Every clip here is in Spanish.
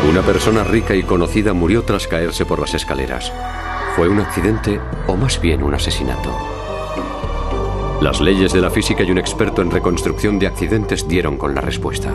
Una persona rica y conocida murió tras caerse por las escaleras. ¿Fue un accidente o más bien un asesinato? Las leyes de la física y un experto en reconstrucción de accidentes dieron con la respuesta.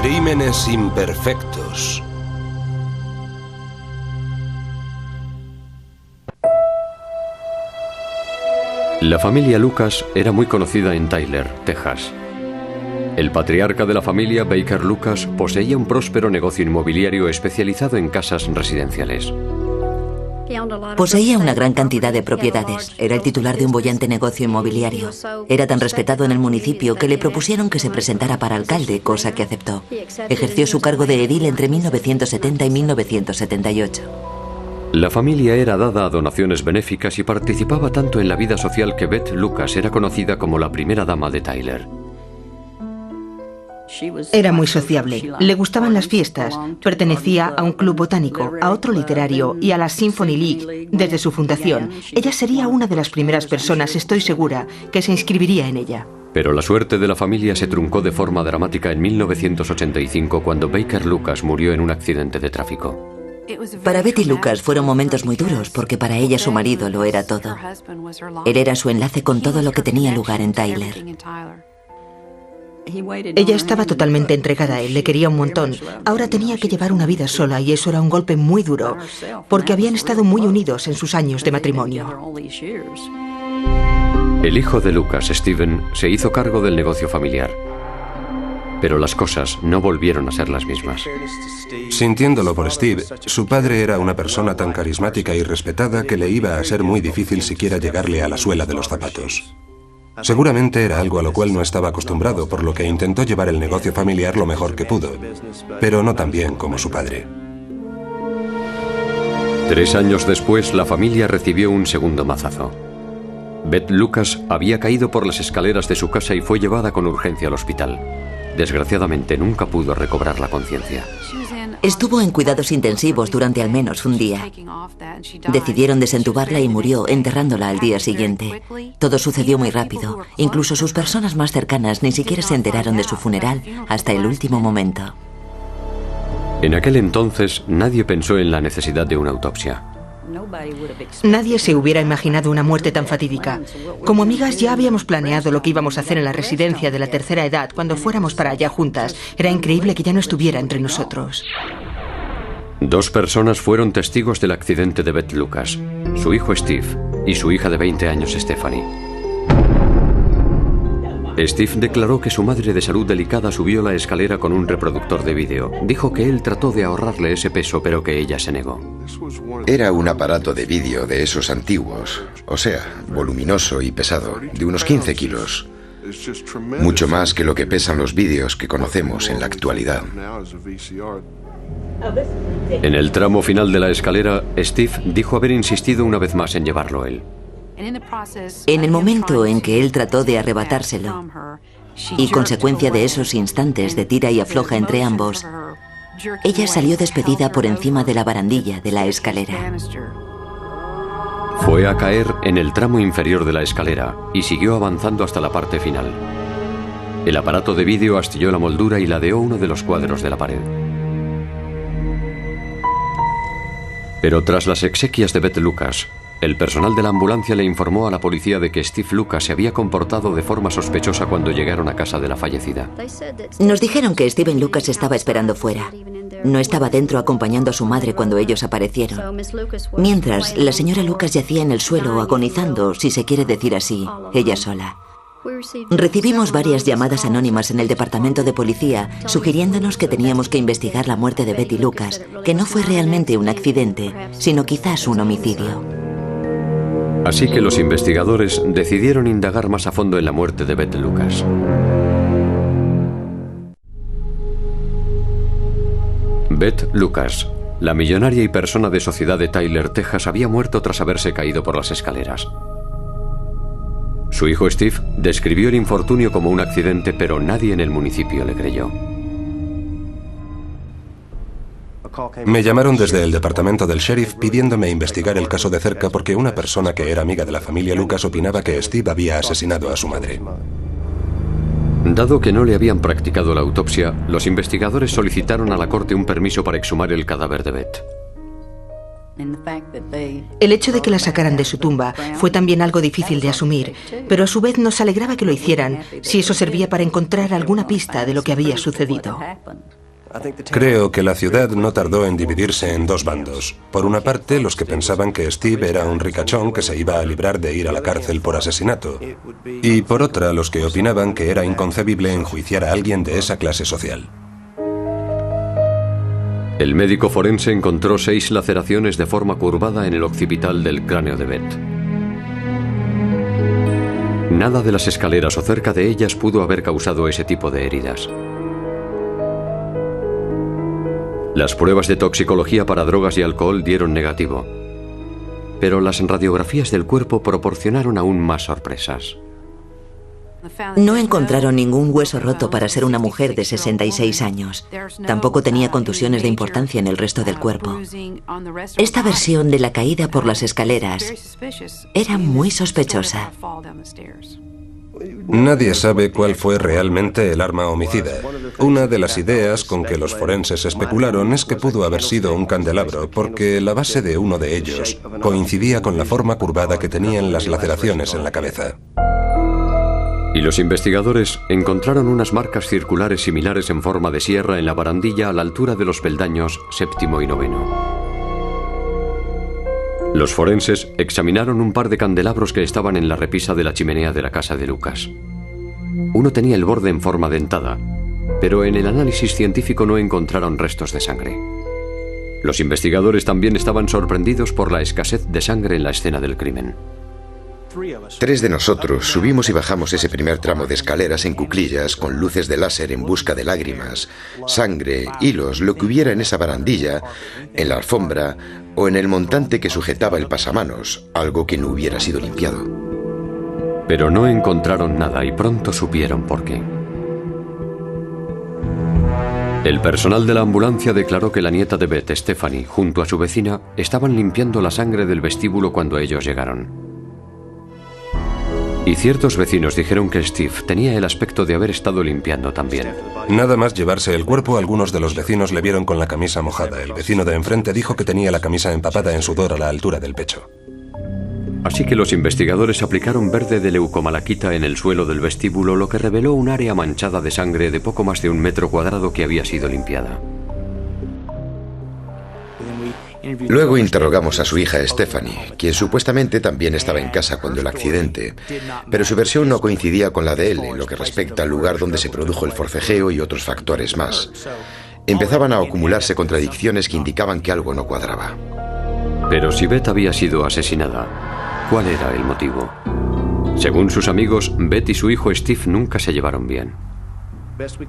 Crímenes imperfectos. La familia Lucas era muy conocida en Tyler, Texas. El patriarca de la familia, Baker Lucas, poseía un próspero negocio inmobiliario especializado en casas residenciales. Poseía una gran cantidad de propiedades. Era el titular de un boyante negocio inmobiliario. Era tan respetado en el municipio que le propusieron que se presentara para alcalde, cosa que aceptó. Ejerció su cargo de edil entre 1970 y 1978. La familia era dada a donaciones benéficas y participaba tanto en la vida social que Beth Lucas era conocida como la primera dama de Tyler. Era muy sociable, le gustaban las fiestas, pertenecía a un club botánico, a otro literario y a la Symphony League desde su fundación. Ella sería una de las primeras personas, estoy segura, que se inscribiría en ella. Pero la suerte de la familia se truncó de forma dramática en 1985 cuando Baker Lucas murió en un accidente de tráfico. Para Betty Lucas fueron momentos muy duros porque para ella su marido lo era todo. Él era su enlace con todo lo que tenía lugar en Tyler. Ella estaba totalmente entregada a él, le quería un montón. Ahora tenía que llevar una vida sola y eso era un golpe muy duro, porque habían estado muy unidos en sus años de matrimonio. El hijo de Lucas, Steven, se hizo cargo del negocio familiar. Pero las cosas no volvieron a ser las mismas. Sintiéndolo por Steve, su padre era una persona tan carismática y respetada que le iba a ser muy difícil siquiera llegarle a la suela de los zapatos. Seguramente era algo a lo cual no estaba acostumbrado, por lo que intentó llevar el negocio familiar lo mejor que pudo, pero no tan bien como su padre. 3 años después, la familia recibió un segundo mazazo. Beth Lucas había caído por las escaleras de su casa y fue llevada con urgencia al hospital. Desgraciadamente, nunca pudo recobrar la conciencia. Estuvo en cuidados intensivos durante al menos un día. Decidieron desentubarla y murió, enterrándola al día siguiente. Todo sucedió muy rápido. Incluso sus personas más cercanas ni siquiera se enteraron de su funeral hasta el último momento. En aquel entonces, nadie pensó en la necesidad de una autopsia. Nadie se hubiera imaginado una muerte tan fatídica. Como amigas ya habíamos planeado lo que íbamos a hacer en la residencia de la tercera edad cuando fuéramos para allá juntas. Era increíble que ya no estuviera entre nosotros. 2 personas fueron testigos del accidente de Beth Lucas, su hijo Steve y su hija de 20 años Stephanie. Steve declaró que su madre de salud delicada subió la escalera con un reproductor de vídeo. Dijo que él trató de ahorrarle ese peso, pero que ella se negó. Era un aparato de vídeo de esos antiguos, o sea, voluminoso y pesado, de unos 15 kilos. Mucho más que lo que pesan los vídeos que conocemos en la actualidad. En el tramo final de la escalera, Steve dijo haber insistido una vez más en llevarlo él. En el momento en que él trató de arrebatárselo, y consecuencia de esos instantes de tira y afloja entre ambos, ella salió despedida por encima de la barandilla de la escalera. Fue a caer en el tramo inferior de la escalera y siguió avanzando hasta la parte final. El aparato de vídeo astilló la moldura y ladeó uno de los cuadros de la pared. Pero tras las exequias de Beth Lucas, el personal de la ambulancia le informó a la policía de que Steve Lucas se había comportado de forma sospechosa cuando llegaron a casa de la fallecida. Nos dijeron que Steven Lucas estaba esperando fuera. No estaba dentro acompañando a su madre cuando ellos aparecieron. Mientras, la señora Lucas yacía en el suelo agonizando, si se quiere decir así, ella sola. Recibimos varias llamadas anónimas en el departamento de policía sugiriéndonos que teníamos que investigar la muerte de Betty Lucas, que no fue realmente un accidente, sino quizás un homicidio. Así que los investigadores decidieron indagar más a fondo en la muerte de Beth Lucas. Beth Lucas, La millonaria y persona de sociedad de Tyler, Texas, había muerto tras haberse caído por las escaleras. Su hijo Steve describió el infortunio como un accidente, pero nadie en el municipio le creyó. Me llamaron desde el departamento del sheriff pidiéndome investigar el caso de cerca porque una persona que era amiga de la familia Lucas opinaba que Steve había asesinado a su madre. Dado que no le habían practicado la autopsia, los investigadores solicitaron a la corte un permiso para exhumar el cadáver de Beth. El hecho de que la sacaran de su tumba fue también algo difícil de asumir, pero a su vez nos alegraba que lo hicieran, si eso servía para encontrar alguna pista de lo que había sucedido. Creo que la ciudad no tardó en dividirse en dos bandos. Por una parte, los que pensaban que Steve era un ricachón que se iba a librar de ir a la cárcel por asesinato. Y por otra, los que opinaban que era inconcebible enjuiciar a alguien de esa clase social. El médico forense encontró 6 laceraciones de forma curvada en el occipital del cráneo de Beth. Nada de las escaleras o cerca de ellas pudo haber causado ese tipo de heridas. Las pruebas de toxicología para drogas y alcohol dieron negativo, pero las radiografías del cuerpo proporcionaron aún más sorpresas. No encontraron ningún hueso roto para ser una mujer de 66 años. Tampoco tenía contusiones de importancia en el resto del cuerpo. Esta versión de la caída por las escaleras era muy sospechosa. Nadie sabe cuál fue realmente el arma homicida. Una de las ideas con que los forenses especularon es que pudo haber sido un candelabro, porque la base de uno de ellos coincidía con la forma curvada que tenían las laceraciones en la cabeza. Y los investigadores encontraron unas marcas circulares similares en forma de sierra en la barandilla a la altura de los peldaños 7º y 9º. Los forenses examinaron un par de candelabros que estaban en la repisa de la chimenea de la casa de Lucas. Uno tenía el borde en forma dentada, pero en el análisis científico no encontraron restos de sangre. Los investigadores también estaban sorprendidos por la escasez de sangre en la escena del crimen. 3 de nosotros subimos y bajamos ese primer tramo de escaleras en cuclillas con luces de láser en busca de lágrimas, sangre, hilos, lo que hubiera en esa barandilla, en la alfombra o en el montante que sujetaba el pasamanos, algo que no hubiera sido limpiado. Pero no encontraron nada y pronto supieron por qué. El personal de la ambulancia declaró que la nieta de Beth, Stephanie, junto a su vecina, estaban limpiando la sangre del vestíbulo cuando ellos llegaron. Y ciertos vecinos dijeron que Steve tenía el aspecto de haber estado limpiando también. Nada más llevarse el cuerpo, algunos de los vecinos le vieron con la camisa mojada. El vecino de enfrente dijo que tenía la camisa empapada en sudor a la altura del pecho. Así que los investigadores aplicaron verde de leucomalaquita en el suelo del vestíbulo, lo que reveló un área manchada de sangre de poco más de 1 metro cuadrado que había sido limpiada. Luego interrogamos a su hija Stephanie, quien supuestamente también estaba en casa cuando el accidente, pero su versión no coincidía con la de él en lo que respecta al lugar donde se produjo el forcejeo y otros factores más. Empezaban a acumularse contradicciones que indicaban que algo no cuadraba. Pero si Beth había sido asesinada, ¿cuál era el motivo? Según sus amigos, Beth y su hijo Steve nunca se llevaron bien.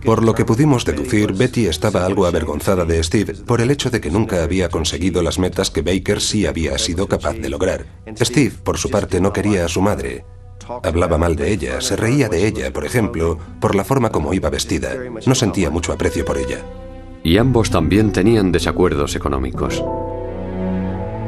Por lo que pudimos deducir, Betty estaba algo avergonzada de Steve por el hecho de que nunca había conseguido las metas que Baker sí había sido capaz de lograr. Steve, por su parte, no quería a su madre. Hablaba mal de ella, se reía de ella, por ejemplo, por la forma como iba vestida. No sentía mucho aprecio por ella. Y ambos también tenían desacuerdos económicos.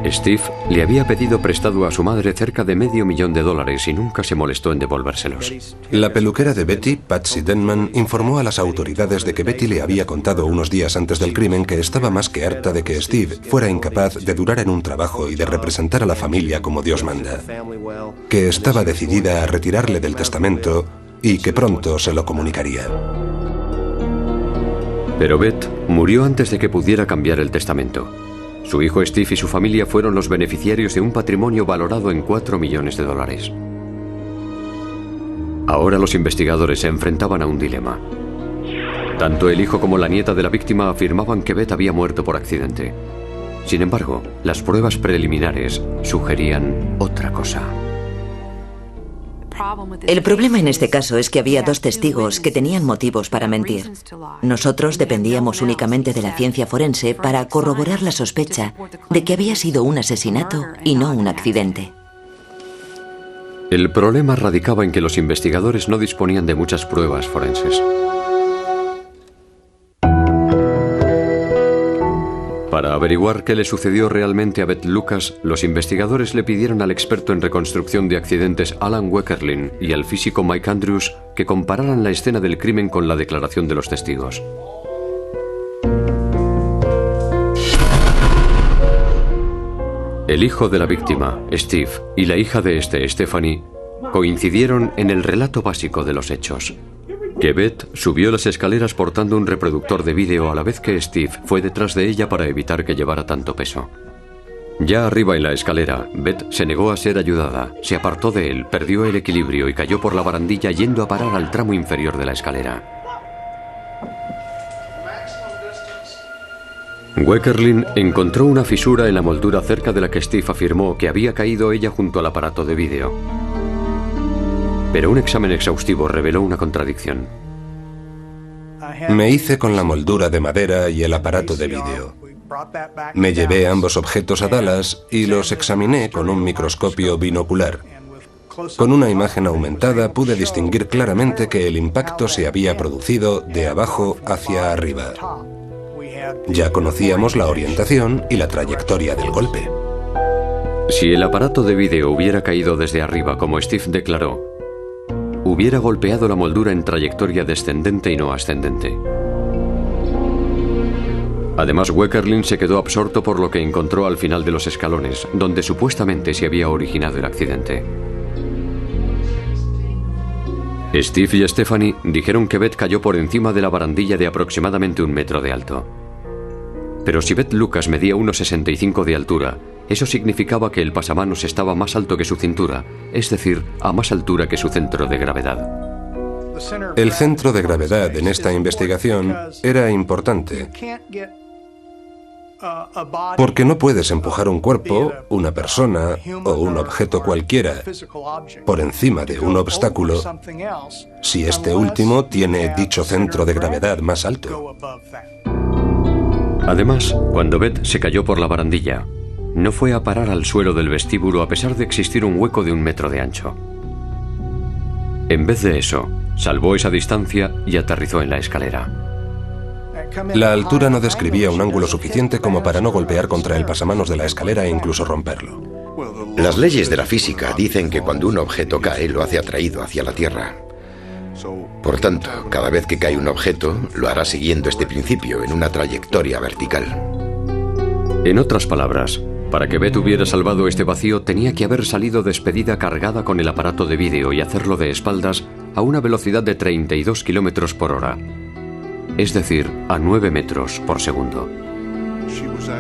Steve le había pedido prestado a su madre cerca de $500,000 y nunca se molestó en devolvérselos. La peluquera de Betty, Patsy Denman, informó a las autoridades de que Betty le había contado unos días antes del crimen que estaba más que harta de que Steve fuera incapaz de durar en un trabajo y de representar a la familia como Dios manda, que estaba decidida a retirarle del testamento y que pronto se lo comunicaría. Pero Beth murió antes de que pudiera cambiar el testamento. Su hijo Steve y su familia fueron los beneficiarios de un patrimonio valorado en $4 millones. Ahora los investigadores se enfrentaban a un dilema. Tanto el hijo como la nieta de la víctima afirmaban que Beth había muerto por accidente. Sin embargo, las pruebas preliminares sugerían otra cosa. El problema en este caso es que había dos testigos que tenían motivos para mentir. Nosotros dependíamos únicamente de la ciencia forense para corroborar la sospecha de que había sido un asesinato y no un accidente. El problema radicaba en que los investigadores no disponían de muchas pruebas forenses. Para averiguar qué le sucedió realmente a Beth Lucas, los investigadores le pidieron al experto en reconstrucción de accidentes Alan Weckerlin y al físico Mike Andrews que compararan la escena del crimen con la declaración de los testigos. El hijo de la víctima, Steve, y la hija de este, Stephanie, coincidieron en el relato básico de los hechos. Que Beth subió las escaleras portando un reproductor de vídeo a la vez que Steve fue detrás de ella para evitar que llevara tanto peso. Ya arriba en la escalera, Beth se negó a ser ayudada, se apartó de él, perdió el equilibrio y cayó por la barandilla yendo a parar al tramo inferior de la escalera. Weckerlin encontró una fisura en la moldura cerca de la que Steve afirmó que había caído ella junto al aparato de vídeo. Pero un examen exhaustivo reveló una contradicción. Me hice con la moldura de madera y el aparato de vídeo. Me llevé ambos objetos a Dallas y los examiné con un microscopio binocular. Con una imagen aumentada pude distinguir claramente que el impacto se había producido de abajo hacia arriba. Ya conocíamos la orientación y la trayectoria del golpe. Si el aparato de vídeo hubiera caído desde arriba, como Steve declaró, hubiera golpeado la moldura en trayectoria descendente y no ascendente. Además, Weckerlin se quedó absorto por lo que encontró al final de los escalones, donde supuestamente se había originado el accidente. Steve y Stephanie dijeron que Beth cayó por encima de la barandilla de aproximadamente 1 metro de alto. Pero si Beth Lucas medía 1,65 de altura, eso significaba que el pasamanos estaba más alto que su cintura, es decir, a más altura que su centro de gravedad. El centro de gravedad en esta investigación era importante, porque no puedes empujar un cuerpo, una persona o un objeto cualquiera por encima de un obstáculo si este último tiene dicho centro de gravedad más alto. Además, cuando Beth se cayó por la barandilla, no fue a parar al suelo del vestíbulo a pesar de existir un hueco de 1 metro de ancho. En vez de eso, salvó esa distancia y aterrizó en la escalera. La altura no describía un ángulo suficiente como para no golpear contra el pasamanos de la escalera e incluso romperlo. Las leyes de la física dicen que cuando un objeto cae, lo hace atraído hacia la Tierra. Por tanto, cada vez que cae un objeto, lo hará siguiendo este principio en una trayectoria vertical. En otras palabras, para que Beth hubiera salvado este vacío, tenía que haber salido despedida cargada con el aparato de vídeo y hacerlo de espaldas a una velocidad de 32 kilómetros por hora. Es decir, a 9 metros por segundo.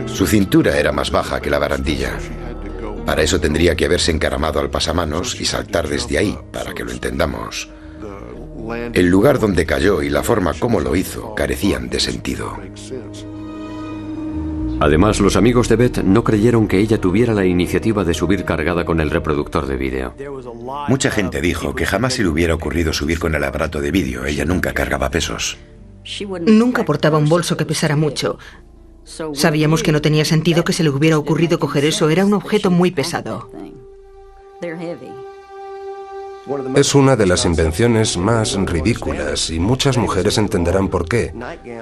Su cintura era más baja que la barandilla. Para eso tendría que haberse encaramado al pasamanos y saltar desde ahí, para que lo entendamos. El lugar donde cayó y la forma como lo hizo carecían de sentido. Además, los amigos de Beth no creyeron que ella tuviera la iniciativa de subir cargada con el reproductor de vídeo. Mucha gente dijo que jamás se le hubiera ocurrido subir con el aparato de vídeo. Ella nunca cargaba pesos. Nunca portaba un bolso que pesara mucho. Sabíamos que no tenía sentido que se le hubiera ocurrido coger eso. Era un objeto muy pesado. Es una de las invenciones más ridículas y muchas mujeres entenderán por qué.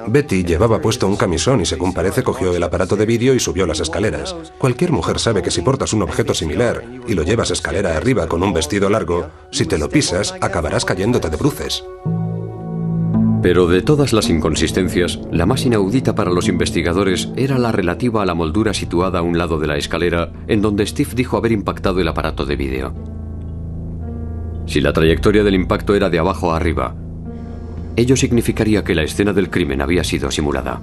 Betty llevaba puesto un camisón y según parece cogió el aparato de vídeo y subió las escaleras. Cualquier mujer sabe que si portas un objeto similar y lo llevas escalera arriba con un vestido largo, si te lo pisas acabarás cayéndote de bruces. Pero de todas las inconsistencias, la más inaudita para los investigadores era la relativa a la moldura situada a un lado de la escalera en donde Steve dijo haber impactado el aparato de vídeo. Si la trayectoria del impacto era de abajo a arriba, ello significaría que la escena del crimen había sido simulada.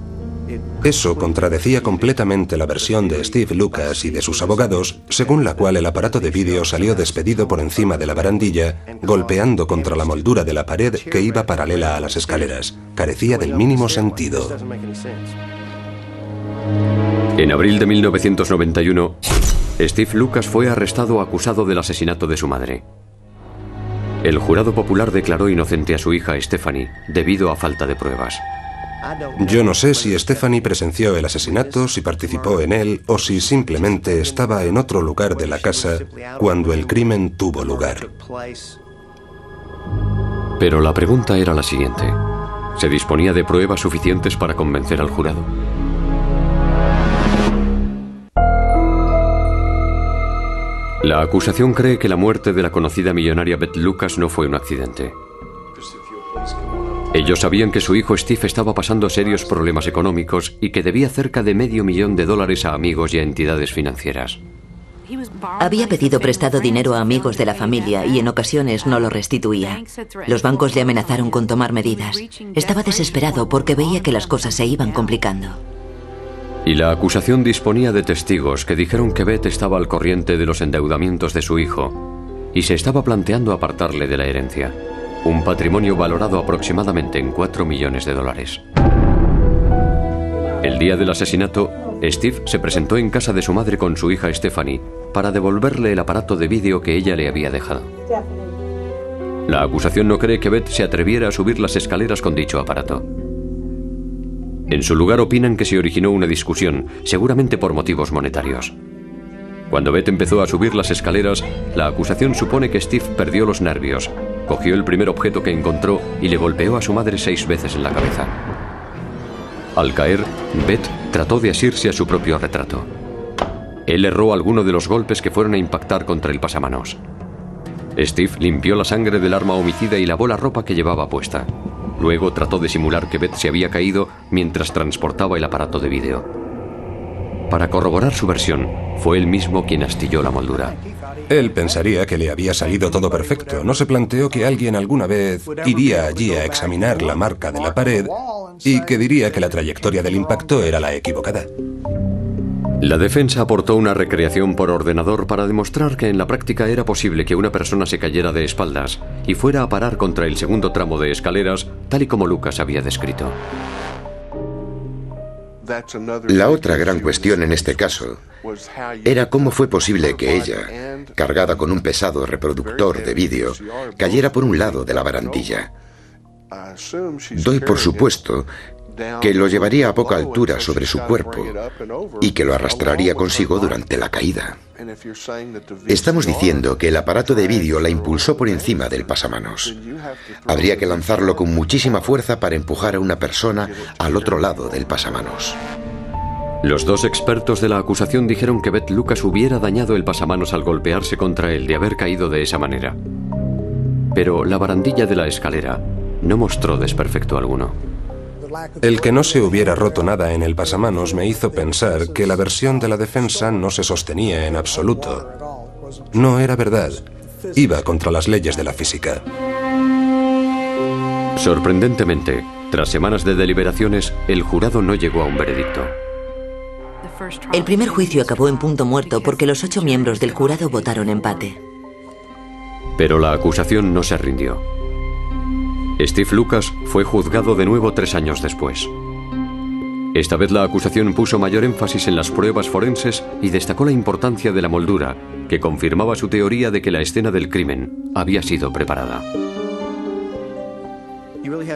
Eso contradecía completamente la versión de Steve Lucas y de sus abogados, según la cual el aparato de vídeo salió despedido por encima de la barandilla, golpeando contra la moldura de la pared que iba paralela a las escaleras. Carecía del mínimo sentido. En abril de 1991, Steve Lucas fue arrestado acusado del asesinato de su madre. El jurado popular declaró inocente a su hija Stephanie debido a falta de pruebas. Yo no sé si Stephanie presenció el asesinato, si participó en él o si simplemente estaba en otro lugar de la casa cuando el crimen tuvo lugar. Pero la pregunta era la siguiente: ¿se disponía de pruebas suficientes para convencer al jurado? La acusación cree que la muerte de la conocida millonaria Beth Lucas no fue un accidente. Ellos sabían que su hijo Steve estaba pasando serios problemas económicos y que debía cerca de $500,000 a amigos y a entidades financieras. Había pedido prestado dinero a amigos de la familia y en ocasiones no lo restituía. Los bancos le amenazaron con tomar medidas. Estaba desesperado porque veía que las cosas se iban complicando. Y la acusación disponía de testigos que dijeron que Beth estaba al corriente de los endeudamientos de su hijo y se estaba planteando apartarle de la herencia, un patrimonio valorado aproximadamente en $4 millones. El día del asesinato, Steve se presentó en casa de su madre con su hija Stephanie para devolverle el aparato de vídeo que ella le había dejado. La acusación no cree que Beth se atreviera a subir las escaleras con dicho aparato. En su lugar opinan que se originó una discusión, seguramente por motivos monetarios. Cuando Beth empezó a subir las escaleras, la acusación supone que Steve perdió los nervios, cogió el primer objeto que encontró y le golpeó a su madre 6 veces en la cabeza. Al caer, Beth trató de asirse a su propio retrato. Él erró alguno de los golpes que fueron a impactar contra el pasamanos. Steve limpió la sangre del arma homicida y lavó la ropa que llevaba puesta. Luego trató de simular que Beth se había caído mientras transportaba el aparato de vídeo. Para corroborar su versión, fue él mismo quien astilló la moldura. Él pensaría que le había salido todo perfecto. No se planteó que alguien alguna vez iría allí a examinar la marca de la pared y que diría que la trayectoria del impacto era la equivocada. La defensa aportó una recreación por ordenador para demostrar que en la práctica era posible que una persona se cayera de espaldas y fuera a parar contra el segundo tramo de escaleras, tal y como Lucas había descrito. La otra gran cuestión en este caso era cómo fue posible que ella, cargada con un pesado reproductor de vídeo, cayera por un lado de la barandilla. Doy por supuesto que lo llevaría a poca altura sobre su cuerpo y que lo arrastraría consigo durante la caída. Estamos diciendo que el aparato de vídeo la impulsó por encima del pasamanos. Habría que lanzarlo con muchísima fuerza para empujar a una persona al otro lado del pasamanos. Los dos expertos de la acusación dijeron que Beth Lucas hubiera dañado el pasamanos al golpearse contra él de haber caído de esa manera. Pero la barandilla de la escalera no mostró desperfecto alguno. El que no se hubiera roto nada en el pasamanos me hizo pensar que la versión de la defensa no se sostenía en absoluto. No era verdad. Iba contra las leyes de la física. Sorprendentemente, tras semanas de deliberaciones, el jurado no llegó a un veredicto. El primer juicio acabó en punto muerto porque los 8 miembros del jurado votaron empate. Pero la acusación no se rindió. Steve Lucas fue juzgado de nuevo 3 años después. Esta vez la acusación puso mayor énfasis en las pruebas forenses y destacó la importancia de la moldura, que confirmaba su teoría de que la escena del crimen había sido preparada.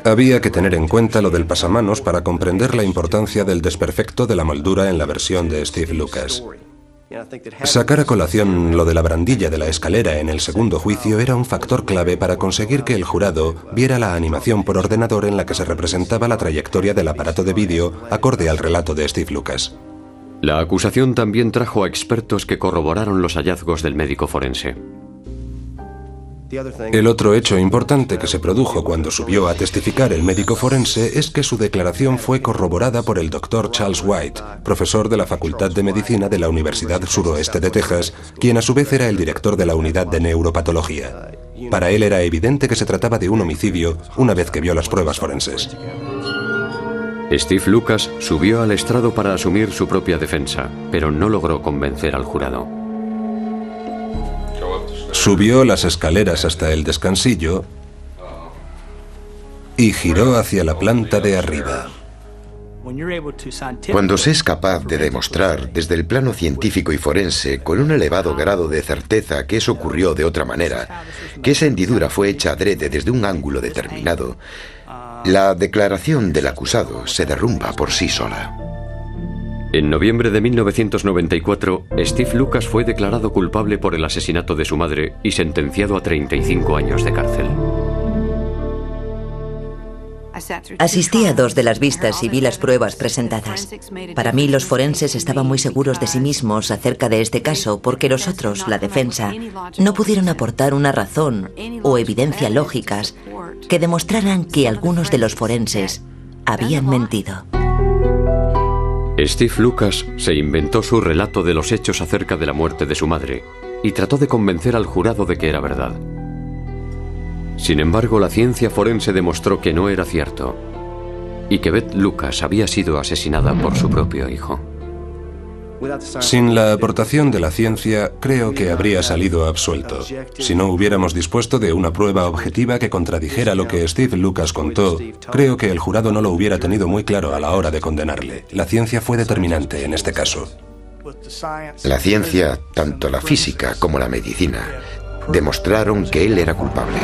Había que tener en cuenta lo del pasamanos para comprender la importancia del desperfecto de la moldura en la versión de Steve Lucas. Sacar a colación lo de la barandilla de la escalera en el segundo juicio era un factor clave para conseguir que el jurado viera la animación por ordenador en la que se representaba la trayectoria del aparato de vídeo acorde al relato de Steve Lucas. La acusación también trajo a expertos que corroboraron los hallazgos del médico forense. El otro hecho importante que se produjo cuando subió a testificar el médico forense es que su declaración fue corroborada por el Dr. Charles White, profesor de la Facultad de Medicina de la Universidad Suroeste de Texas, quien a su vez era el director de la unidad de neuropatología. Para él era evidente que se trataba de un homicidio una vez que vio las pruebas forenses. Steve Lucas subió al estrado para asumir su propia defensa, pero no logró convencer al jurado. Subió las escaleras hasta el descansillo y giró hacia la planta de arriba. Cuando se es capaz de demostrar desde el plano científico y forense con un elevado grado de certeza que eso ocurrió de otra manera, que esa hendidura fue hecha adrede desde un ángulo determinado, la declaración del acusado se derrumba por sí sola. En noviembre de 1994, Steve Lucas fue declarado culpable por el asesinato de su madre y sentenciado a 35 años de cárcel. Asistí a 2 de las vistas y vi las pruebas presentadas. Para mí, los forenses estaban muy seguros de sí mismos acerca de este caso porque los otros, la defensa, no pudieron aportar una razón o evidencia lógicas que demostraran que algunos de los forenses habían mentido. Steve Lucas se inventó su relato de los hechos acerca de la muerte de su madre y trató de convencer al jurado de que era verdad. Sin embargo, la ciencia forense demostró que no era cierto y que Beth Lucas había sido asesinada por su propio hijo. Sin la aportación de la ciencia, creo que habría salido absuelto. Si no hubiéramos dispuesto de una prueba objetiva que contradijera lo que Steve Lucas contó, creo que el jurado no lo hubiera tenido muy claro a la hora de condenarle. La ciencia fue determinante en este caso. La ciencia, tanto la física como la medicina, demostraron que él era culpable.